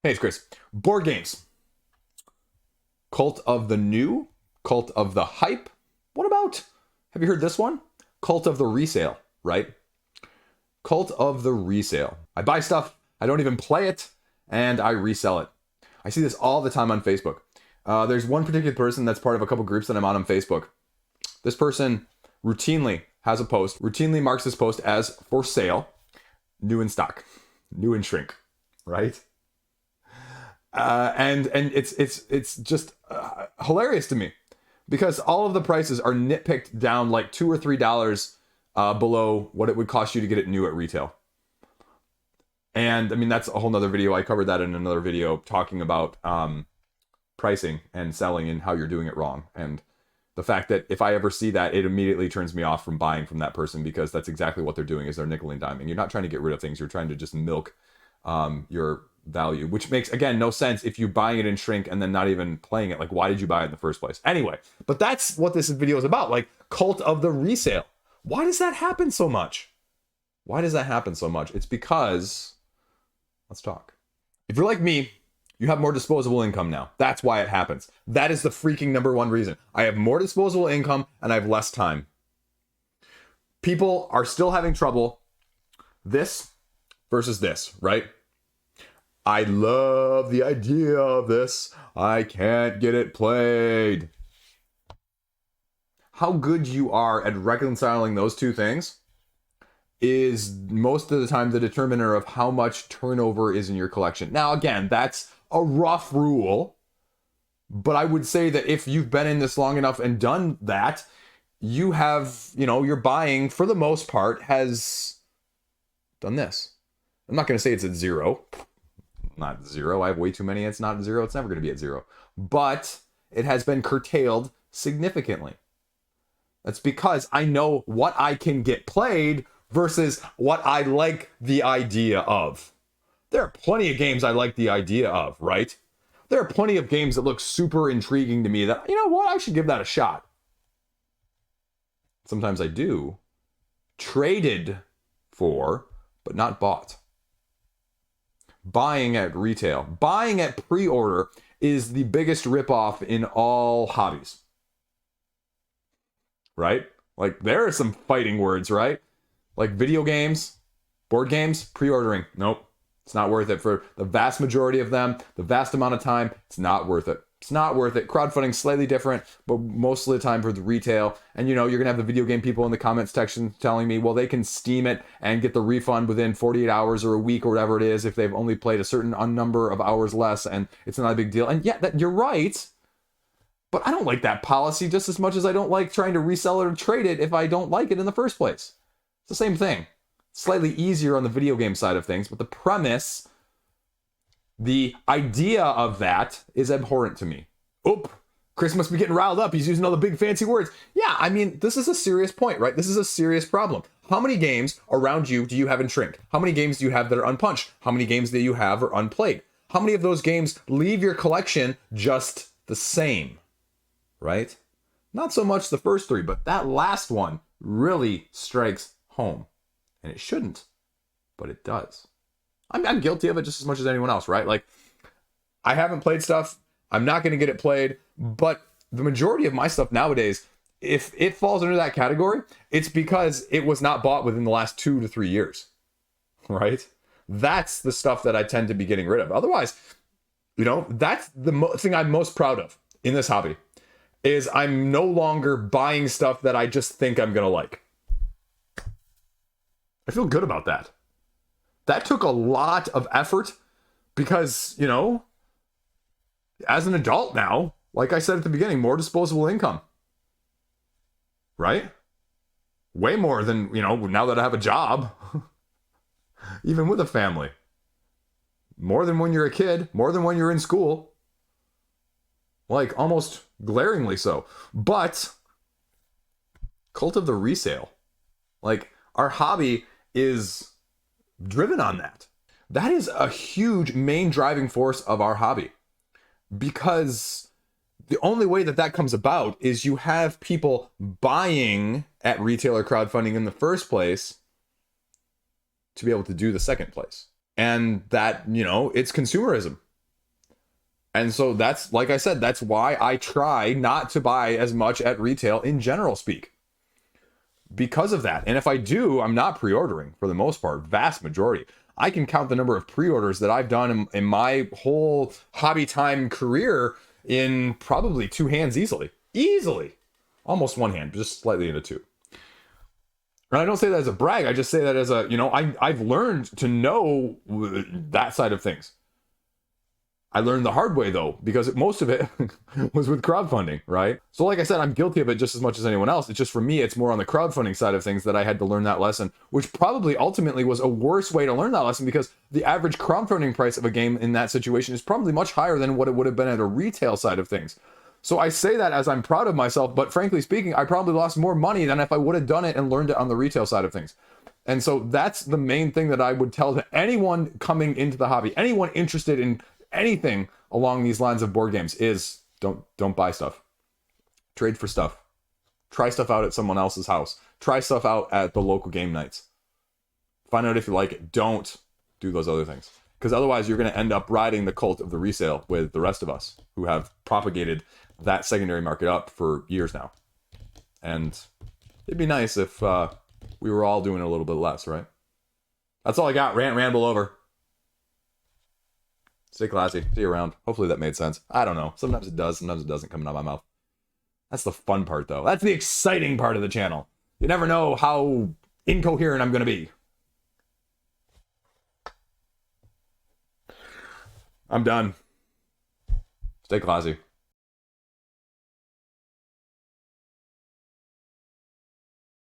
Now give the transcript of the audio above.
Hey, it's Chris. Board games. Cult of the new, cult of the hype. What about, have you heard this one? Cult of the resale, right? Cult of the resale. I buy stuff, I don't even play it, and I resell it. I see this all the time on Facebook. There's one particular person that's part of a couple groups that I'm on Facebook. This person routinely has a post, routinely marks this post as for sale, new in stock, new in shrink, right? And it's just hilarious to me because all of the prices are nitpicked down like $2 or $3 below what it would cost you to get it new at retail. And I mean, that's a whole nother video. I covered that in another video talking about pricing and selling and how you're doing it wrong. And the fact that if I ever see that, it immediately turns me off from buying from that person because that's exactly what they're doing is they're nickel and diming. You're not trying to get rid of things. You're trying to just milk your value, which makes, again, no sense if you're buying it in shrink and then not even playing it. Like, why did you buy it in the first place? Anyway, but that's what this video is about, like cult of the resale. Why does that happen so much? Why does that happen so much? It's because, let's talk. If you're like me, you have more disposable income now. That's why it happens. That is the freaking number one reason. I have more disposable income and I have less time. People are still having trouble. This versus this, right? I love the idea of this. I can't get it played. How good you are at reconciling those two things is most of the time the determiner of how much turnover is in your collection. Now, again, that's a rough rule, but I would say that if you've been in this long enough and done that, you have, your buying for the most part has done this. I'm not going to say it's at zero. Not zero. I have way too many. It's not zero. It's never going to be at zero. But it has been curtailed significantly. That's because I know what I can get played versus what I like the idea of. There are plenty of games I like the idea of, right? There are plenty of games that look super intriguing to me that, you know what, I should give that a shot. Sometimes I do. Traded for, but not bought. Buying at retail, buying at pre-order is the biggest ripoff in all hobbies. Right? Like, there are some fighting words, right? Like video games, board games, pre-ordering. Nope. It's not worth it for the vast majority of them. The vast amount of time, it's not worth it. It's not worth it. Crowdfunding's slightly different, but most of the time for the retail. And you're going to have the video game people in the comments section telling me, well, they can Steam it and get the refund within 48 hours or a week or whatever it is if they've only played a certain number of hours less, and it's not a big deal. And yeah, you're right. But I don't like that policy just as much as I don't like trying to resell it or trade it if I don't like it in the first place. It's the same thing. Slightly easier on the video game side of things, but the premise, the idea of that is abhorrent to me. Oop, Chris must be getting riled up. He's using all the big fancy words. Yeah, I mean, this is a serious point, right? This is a serious problem. How many games around you do you have in shrink? How many games do you have that are unpunched? How many games do you have are unplayed? How many of those games leave your collection just the same, right? Not so much the first three, but that last one really strikes home. And it shouldn't, but it does. I'm guilty of it just as much as anyone else, right? Like, I haven't played stuff. I'm not going to get it played. But the majority of my stuff nowadays, if it falls under that category, it's because it was not bought within the last 2 to 3 years, right? That's the stuff that I tend to be getting rid of. Otherwise, that's the thing I'm most proud of in this hobby is I'm no longer buying stuff that I just think I'm going to like. I feel good about that. That took a lot of effort because, as an adult now, like I said at the beginning, more disposable income. Right? Way more than, now that I have a job. Even with a family. More than when you're a kid, more than when you're in school. Like, almost glaringly so. But, cult of the resale. Like, our hobby is driven on that. That is a huge main driving force of our hobby. Because the only way that comes about is you have people buying at retailer crowdfunding in the first place to be able to do the second place. And that, it's consumerism. And so that's, like I said, that's why I try not to buy as much at retail in general speak. Because of that. And if I do, I'm not pre-ordering for the most part, vast majority. I can count the number of pre-orders that I've done in my whole hobby time career in probably two hands easily. Easily. Almost one hand, just slightly into two. And I don't say that as a brag. I just say that as a, I've learned to know that side of things. I learned the hard way though, because most of it was with crowdfunding, right? So like I said, I'm guilty of it just as much as anyone else. It's just for me, it's more on the crowdfunding side of things that I had to learn that lesson, which probably ultimately was a worse way to learn that lesson because the average crowdfunding price of a game in that situation is probably much higher than what it would have been at a retail side of things. So I say that as I'm proud of myself, but frankly speaking, I probably lost more money than if I would have done it and learned it on the retail side of things. And so that's the main thing that I would tell to anyone coming into the hobby, anyone interested in anything along these lines of board games is don't buy stuff. Trade for stuff. Try stuff out at someone else's house. Try stuff out at the local game nights. Find out if you like it. Don't do those other things. Because otherwise you're going to end up riding the cult of the resale with the rest of us who have propagated that secondary market up for years now. And it'd be nice if we were all doing a little bit less, right? That's all I got. Rant, ramble over. Stay classy. See you around. Hopefully that made sense. I don't know. Sometimes it does. Sometimes it doesn't coming out of my mouth. That's the fun part, though. That's the exciting part of the channel. You never know how incoherent I'm going to be. I'm done. Stay classy.